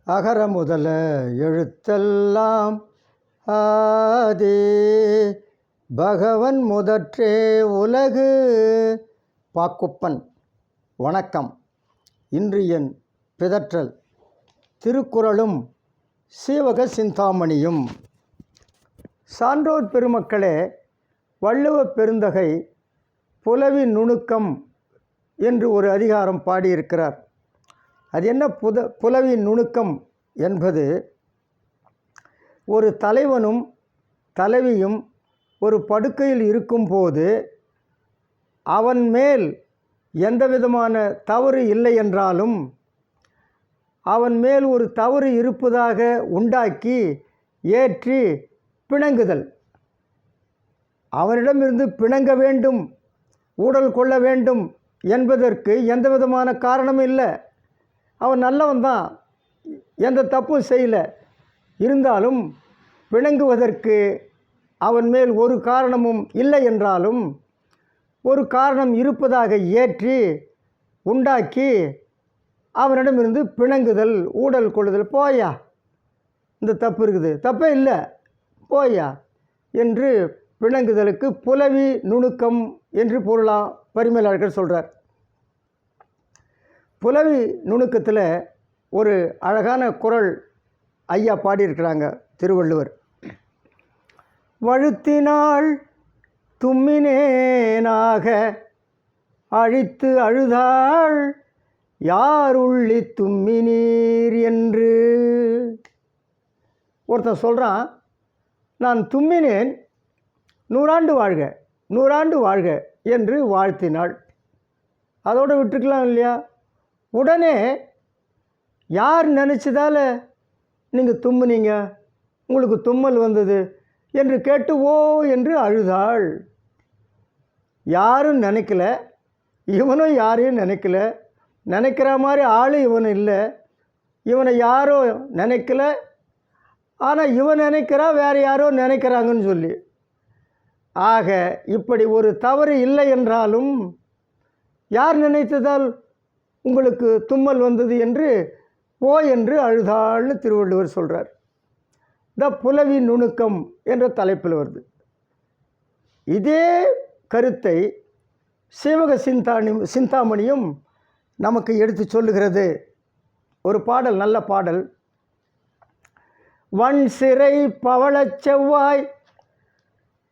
அகர முதல எழுத்தெல்லாம் ஆதி பகவன் முதற்றே உலகு. பாக்குப்பன். வணக்கம். இன்று என் பிதற்றல் திருக்குறளும் சீவக சிந்தாமணியும். சான்றோர் பெருமக்களே, வள்ளுவ பெருந்தகை புலவி நுணுக்கம் என்று ஒரு அதிகாரம் பாடியிருக்கிறார். அது என்ன புலவி நுணுக்கம் என்பது, ஒரு தலைவனும் தலைவியும் ஒரு படுக்கையில் இருக்கும்போது அவன் மேல் எந்த விதமான தவறு இல்லை என்றாலும் அவன் மேல் ஒரு தவறு இருப்பதாக உண்டாக்கி ஏற்றி பிணங்குதல். அவனிடமிருந்து பிணங்க வேண்டும், ஊடல் கொள்ள வேண்டும் என்பதற்கு எந்த விதமான காரணமும் இல்லை. அவன் நல்லவன் தான், எந்த தப்பும் செய்யலை. இருந்தாலும் பிணங்குவதற்கு அவன் மேல் ஒரு காரணமும் இல்லை என்றாலும் ஒரு காரணம் இருப்பதாக ஏற்றி உண்டாக்கி அவனிடமிருந்து பிணங்குதல், ஊடல் கொள்ளுதல். போயா, இந்த தப்பு இருக்குது, தப்பே இல்லை, போயா என்று பிணங்குதலுக்கு புலவி நுணுக்கம் என்று பொருளாக பரிமேலழகர் சொல்கிறார். புலவி நுணுக்கத்தில் ஒரு அழகான குறள் ஐயா பாடியிருக்கிறாங்க திருவள்ளுவர். வழுத்தினாள் தும்மினேனாக அழித்து அழுதாள் யார் உள்ளி தும்மினீர் என்று. ஒருத்தன் சொல்கிறான், நான் தும்மினேன், 100 ஆண்டு வாழ்க, 100 ஆண்டு வாழ்க என்று வாழ்த்தினாள். அதோடு விட்டுருக்கலாம் இல்லையா? உடனே யார் நினச்சதால நீங்கள் தும்முனீங்க, உங்களுக்கு தும்மல் வந்தது என்று கேட்டு ஓ என்று அழுதாள். யாரும் நினைக்கல, இவனும் யாரையும் நினைக்கல, நினைக்கிற மாதிரி ஆள் இவன் இல்லை, இவனை யாரோ நினைக்கல, ஆனால் இவன் நினைக்கிறா வேறு யாரோ நினைக்கிறாங்கன்னு சொல்லி. ஆக இப்படி ஒரு தவறு இல்லை என்றாலும் யார் நினைத்ததால் உங்களுக்கு தும்மல் வந்தது என்று ஓ என்று அழுதாள்னு திருவள்ளுவர் சொல்கிறார். த புலவி நுணுக்கம் என்ற தலைப்பில் வருது. இதே கருத்தை சீவக சிந்தாமணியும் நமக்கு எடுத்து சொல்லுகிறது. ஒரு பாடல், நல்ல பாடல். வன் சிறை பவளச் செவ்வாய்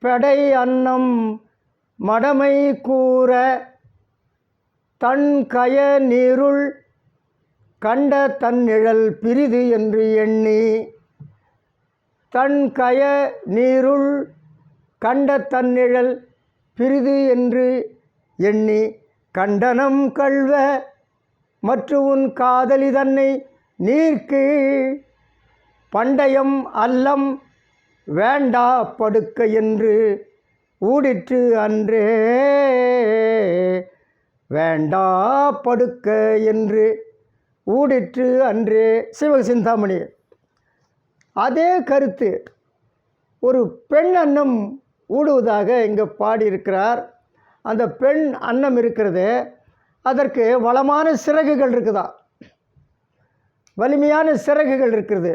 பெடை அன்னம் மடமை கூற தன் கய நீருள் கண்ட தன்னிழல் பிரிது என்று எண்ணி. தன் கய நீருள் கண்ட தன்னிழல் பிரிது என்று எண்ணி கண்டனம் கள்வ மற்றும் உன் காதலி தன்னை நீர்க்கு பண்டயம் அல்லம் வேண்டா படுக்க என்று ஊடிற்று அன்றே. வேண்டா படுக்க என்று ஊடிற்று அன்றே. சீவக சிந்தாமணி. அதே கருத்து ஒரு பெண் அன்னம் ஊடுவதாக இங்கே பாடியிருக்கிறார். அந்த பெண் அன்னம் இருக்கிறது, அதற்கு வளமான சிறகுகள் இருக்குதா, வலிமையான சிறகுகள் இருக்குது.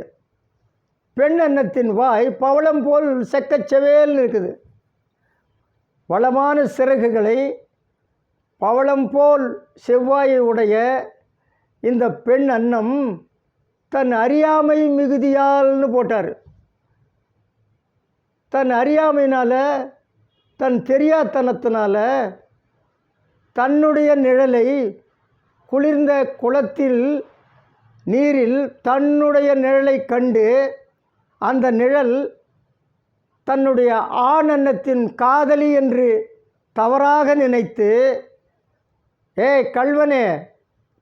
பெண் அன்னத்தின் வாய் பவளம் போல் செக்கச்செவேல் இருக்குது. வளமான சிறகுகளை பவளம் போல் செவ்வாயை உடைய இந்த பெண் அன்னம் தன் அறியாமை மிகுதியால்னு போட்டார். தன் அறியாமையினால், தன் தெரியாத்தனத்தினால தன்னுடைய நிழலை குளிர்ந்த குளத்தில் நீரில் தன்னுடைய நிழலை கண்டு அந்த நிழல் தன்னுடைய ஆண் அன்னத்தின் காதலி என்று தவறாக நினைத்து, ஏ கள்வனே,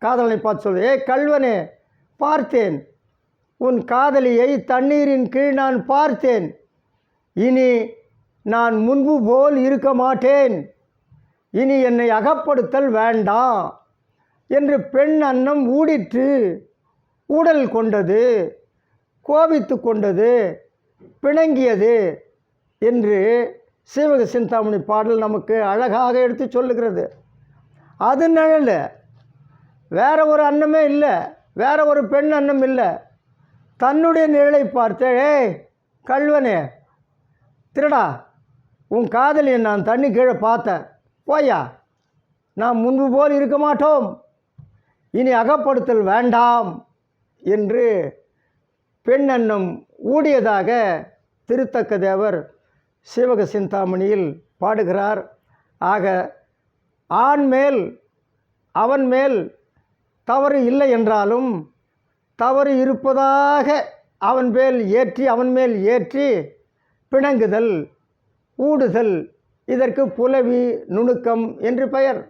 காதலனை பார்த்து சொல்லு, ஏ கள்வனே, பார்த்தேன் உன் காதலியை தண்ணீரின் கீழ் நான் பார்த்தேன், இனி நான் முன்பு போல் இருக்க மாட்டேன், இனி என்னை அகப்படுத்தல் வேண்டாம் என்று பெண் அன்னம் ஊடிற்று, ஊடல் கொண்டது, கோபித்து கொண்டது, பிணங்கியது என்று சீவக சிந்தாமணி பாடல் நமக்கு அழகாக எடுத்து சொல்லுகிறது. அது நிழல், வேறு ஒரு அன்னமே இல்லை, வேறு ஒரு பெண் அன்னம் இல்லை. தன்னுடைய நிழலை பார்த்து, ஏய் கல்வனே, திருடா, உன் காதலியை நான் தண்ணி கீழே பார்த்தேன், போயா, நாம் முன்பு போல் இருக்க மாட்டோம், இனி அகப்படுத்தல் வேண்டாம் என்று பெண் அன்னம் ஊடியதாக திருத்தக்க தேவர் சீவக சிந்தாமணியில் பாடுகிறார். ஆக ஆண் மேல் அவன் மேல் தவறு இல்லை என்றாலும் தவறு இருப்பதாக அவன் மேல் ஏற்றி பிணங்குதல், ஊடுதல், இதற்கு புலவி நுணுக்கம் என்று பெயர்.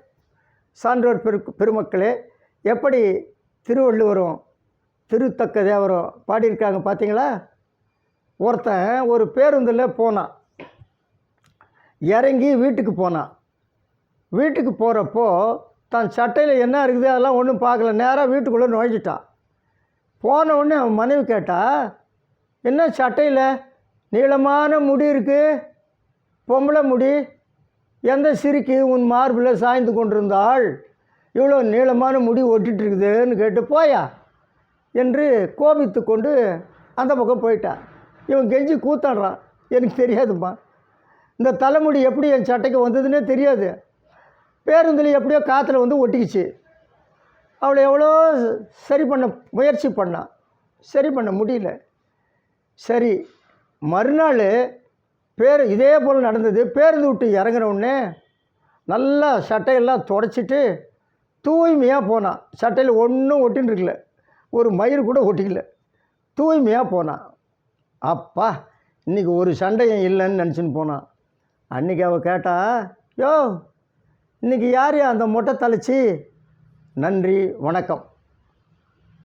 சான்றோர் பெருமக்களே, எப்படி திருவள்ளுவரும் திருத்தக்க தேவரும் பாடியிருக்காங்க பார்த்தீங்களா? ஒருத்தன் ஒரு பேருந்தில் போனான், இறங்கி வீட்டுக்கு போனான். வீட்டுக்கு போகிறப்போ தன் சட்டையில் என்ன இருக்குது அதெல்லாம் ஒன்றும் பார்க்கல, நேராக வீட்டுக்குள்ளே நுழைஞ்சிட்டான். போன உடனே அவன் மனைவி கேட்டா, என்ன சட்டையில் நீளமான முடி இருக்குது, பொம்பளை முடி, எந்த சிரிக்கு உன் மார்பில் சாய்ந்து கொண்டிருந்தாள், இவ்வளோ நீளமான முடி ஒட்டிகிட்டு இருக்குதுன்னு கேட்டு போயா என்று கோபித்து கொண்டு அந்த பக்கம் போயிட்டான். இவன் கெஞ்சி கூத்தாடுறான், எனக்கு தெரியாதும்மா, இந்த தலைமுடி எப்படி என் சட்டைக்கு வந்ததுன்னே தெரியாது, பேருந்தில் எப்படியோ காற்றுல வந்து ஒட்டிக்கிச்சு, அவளை எவ்வளோ சரி பண்ண முயற்சி பண்ணான், சரி பண்ண முடியல. சரி, மறுநாள் இதே போல் நடந்தது. பேருந்து விட்டு இறங்குற உடனே நல்லா சட்டையெல்லாம் துடைச்சிட்டு தூய்மையாக போனான். சட்டையில் ஒன்றும் ஒட்டின்னு இருக்கல, ஒரு மயிர் கூட ஒட்டிக்கல, தூய்மையாக போனான். அப்பா, இன்றைக்கி ஒரு சண்டையும் இல்லைன்னு நினச்சின்னு போனான். அன்றைக்கி அவள் கேட்டா, யோ, இன்றைக்கி யார் அந்த மொட்டை தலைச்சி? நன்றி, வணக்கம்.